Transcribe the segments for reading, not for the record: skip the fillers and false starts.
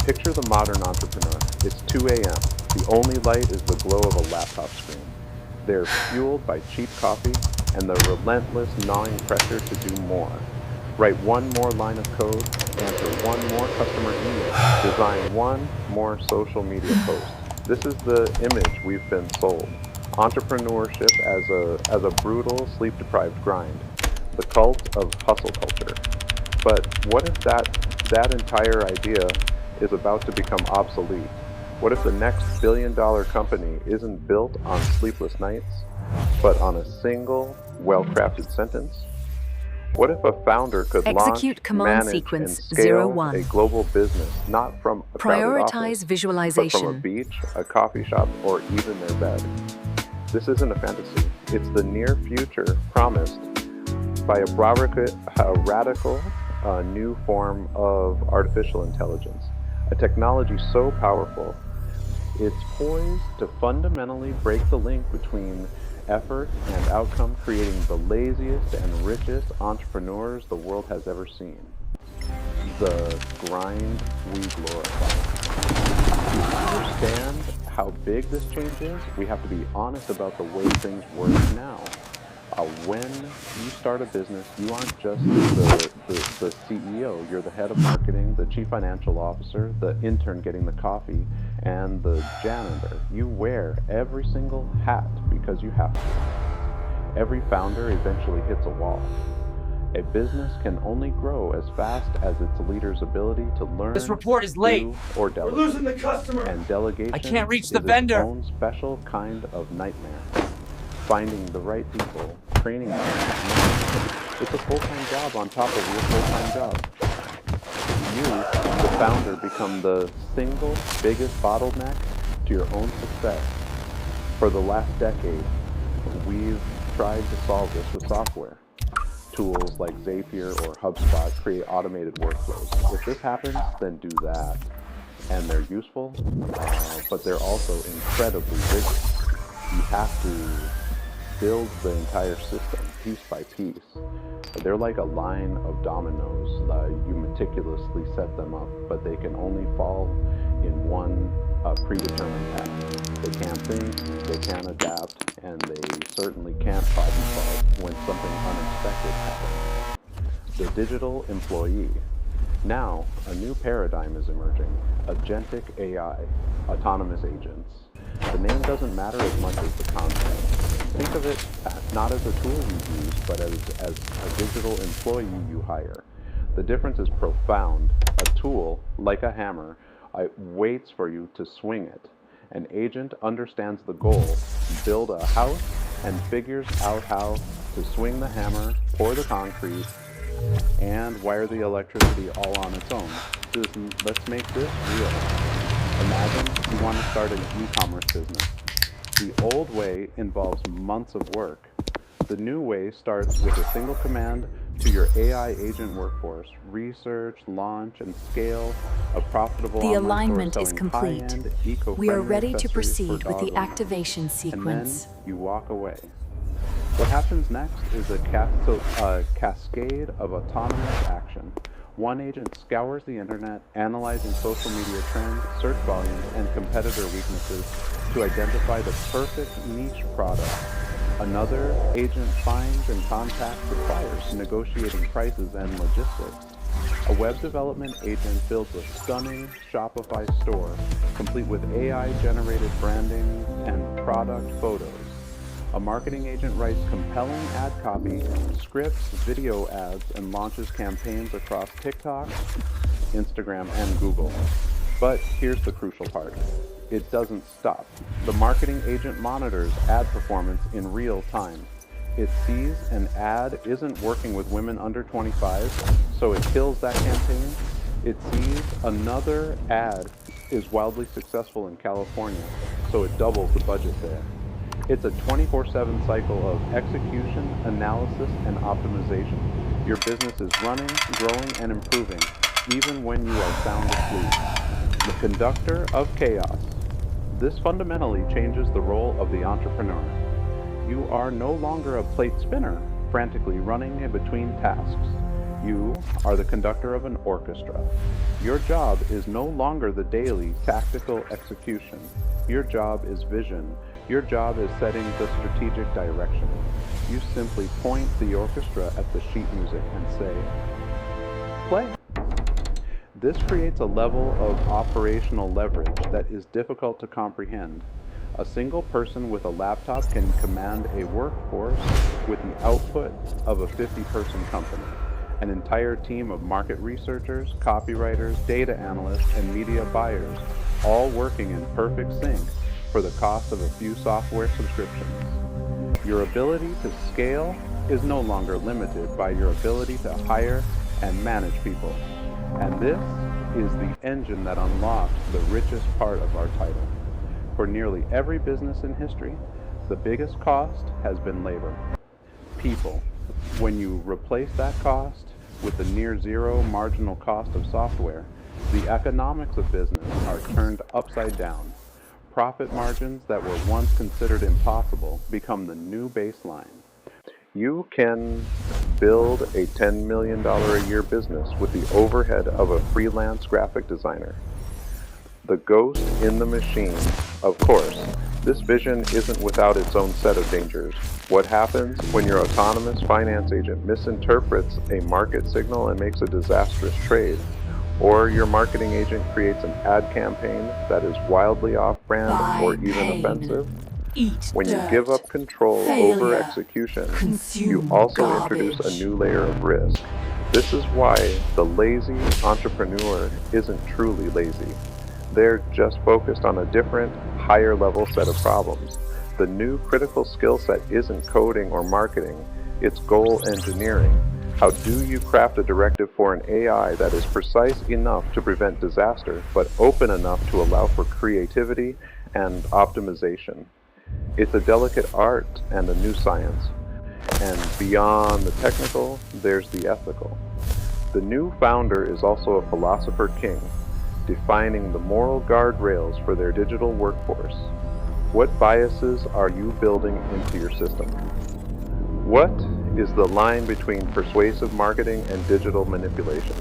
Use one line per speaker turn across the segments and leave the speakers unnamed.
Picture the modern entrepreneur. It's 2 a.m. The only light is the glow of a laptop screen. They're fueled by cheap coffee and the relentless gnawing pressure to do more. Write one more line of code, answer one more customer email, design one more social media post. This is the image we've been sold. Entrepreneurship as a brutal, sleep-deprived grind. The cult of hustle culture. But what if that entire idea is about to become obsolete? What if the next billion-dollar company isn't built on sleepless nights, but on a single, well-crafted sentence? What if a founder could
Execute
launch,
command
manage,
sequence
and scale
01.
a global business, not from a crowded
Prioritize
office, but
visualization.
from a beach, a coffee shop, or even their bed? This isn't a fantasy. It's the near future promised by a radical new form of artificial intelligence. A technology so powerful, it's poised to fundamentally break the link between effort and outcome, creating the laziest and richest entrepreneurs the world has ever seen. The grind we glorify. To understand how big this change is, we have to be honest about the way things work now. When you start a business, you aren't just the CEO. You're the head of marketing, the chief financial officer, the intern getting the coffee, and the janitor. You wear every single hat because you have to. Every founder eventually hits a wall. A business can only grow as fast as its leader's ability to learn,
This report is late.
do, or delegate.
We're losing the customer.
And delegation
I can't reach the
is
vendor.
its own special kind of nightmare. Finding the right people, training them. It's a full-time job on top of your full-time job. You, the founder, become the single biggest bottleneck to your own success. For the last decade, we've tried to solve this with software. Tools like Zapier or HubSpot create automated workflows. If this happens, then do that. And they're useful, but they're also incredibly rigorous. You have to build the entire system piece by piece. They're like a line of dominoes. You meticulously set them up, but they can only fall in one predetermined path. They can't think, they can't adapt, and they certainly can't problem solve when something unexpected happens. The digital employee. Now, a new paradigm is emerging. Agentic AI, autonomous agents. The name doesn't matter as much as the concept. Think of it not as a tool you use, but as a digital employee you hire. The difference is profound. A tool, like a hammer, waits for you to swing it. An agent understands the goal, build a house, and figures out how to swing the hammer, pour the concrete, and wire the electricity all on its own. Let's make this real. Imagine you want to start an e-commerce business. The old way involves months of work. The new way starts with a single command to your AI agent workforce. Research, launch, and scale a profitable
The
online store
alignment is
selling
complete.
high-end, eco-friendly
We are ready to
accessories
proceed
for
with the
dog owners.
activation sequence.
And then you walk away. What happens next is a cascade of autonomous action. One agent scours the internet, analyzing social media trends, search volumes, and competitor weaknesses to identify the perfect niche product. Another agent finds and contacts suppliers, negotiating prices and logistics. A web development agent builds a stunning Shopify store, complete with AI-generated branding and product photos. A marketing agent writes compelling ad copy, scripts video ads, and launches campaigns across TikTok, Instagram, and Google. But here's the crucial part. It doesn't stop. The marketing agent monitors ad performance in real time. It sees an ad isn't working with women under 25, so it kills that campaign. It sees another ad is wildly successful in California, so it doubles the budget there. It's a 24/7 cycle of execution, analysis, and optimization. Your business is running, growing, and improving, even when you are sound asleep. The conductor of chaos. This fundamentally changes the role of the entrepreneur. You are no longer a plate spinner, frantically running in between tasks. You are the conductor of an orchestra. Your job is no longer the daily tactical execution. Your job is vision. Your job is setting the strategic direction. You simply point the orchestra at the sheet music and say, play. This creates a level of operational leverage that is difficult to comprehend. A single person with a laptop can command a workforce with the output of a 50-person company. An entire team of market researchers, copywriters, data analysts, and media buyers, all working in perfect sync for the cost of a few software subscriptions. Your ability to scale is no longer limited by your ability to hire and manage people. And this is the engine that unlocks the richest part of our title. For nearly every business in history, the biggest cost has been labor. People. When you replace that cost with the near zero marginal cost of software, the economics of business are turned upside down. Profit margins that were once considered impossible become the new baseline. You can build a $10 million a year business with the overhead of a freelance graphic designer. The ghost in the machine, of course. This vision isn't without its own set of dangers. What happens when your autonomous finance agent misinterprets a market signal and makes a disastrous trade? Or your marketing agent creates an ad campaign that is wildly off-brand or even offensive? When you give up control over execution, you also introduce a new layer of risk. This is why the lazy entrepreneur isn't truly lazy. They're just focused on a different, higher level set of problems. The new critical skill set isn't coding or marketing, it's goal engineering. How do you craft a directive for an AI that is precise enough to prevent disaster, but open enough to allow for creativity and optimization? It's a delicate art and a new science. And beyond the technical, there's the ethical. The new founder is also a philosopher king, defining the moral guardrails for their digital workforce. What biases are you building into your system? What is the line between persuasive marketing and digital manipulation?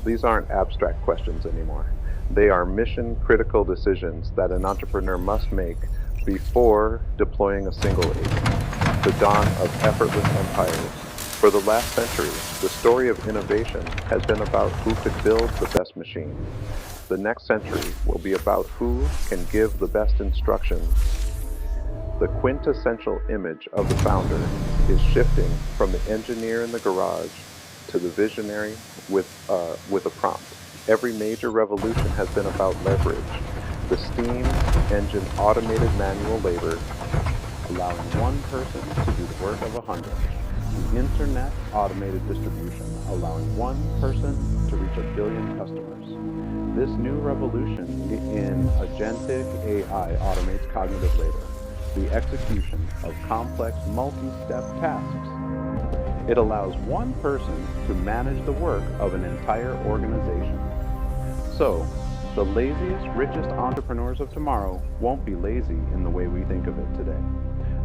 These aren't abstract questions anymore. They are mission-critical decisions that an entrepreneur must make before deploying a single agent. The dawn of effortless empires. For the last century, the story of innovation has been about who could build the best machine. The next century will be about who can give the best instructions. The quintessential image of the founder is shifting from the engineer in the garage to the visionary with a prompt. Every major revolution has been about leverage. The steam engine automated manual labor, allowing one person to do the work of 100. The internet automated distribution, allowing one person to reach 1 billion customers. This new revolution in Agentic AI automates cognitive labor, the execution of complex multi-step tasks. It allows one person to manage the work of an entire organization. So, the laziest, richest entrepreneurs of tomorrow won't be lazy in the way we think of it today.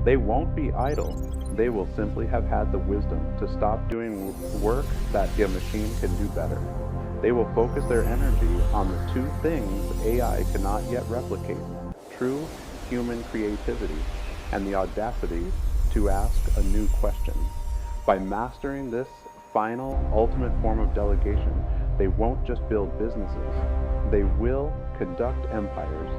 They won't be idle. They will simply have had the wisdom to stop doing work that a machine can do better. They will focus their energy on the two things AI cannot yet replicate: true human creativity and the audacity to ask a new question. By mastering this final, ultimate form of delegation, they won't just build businesses. They will conduct empires,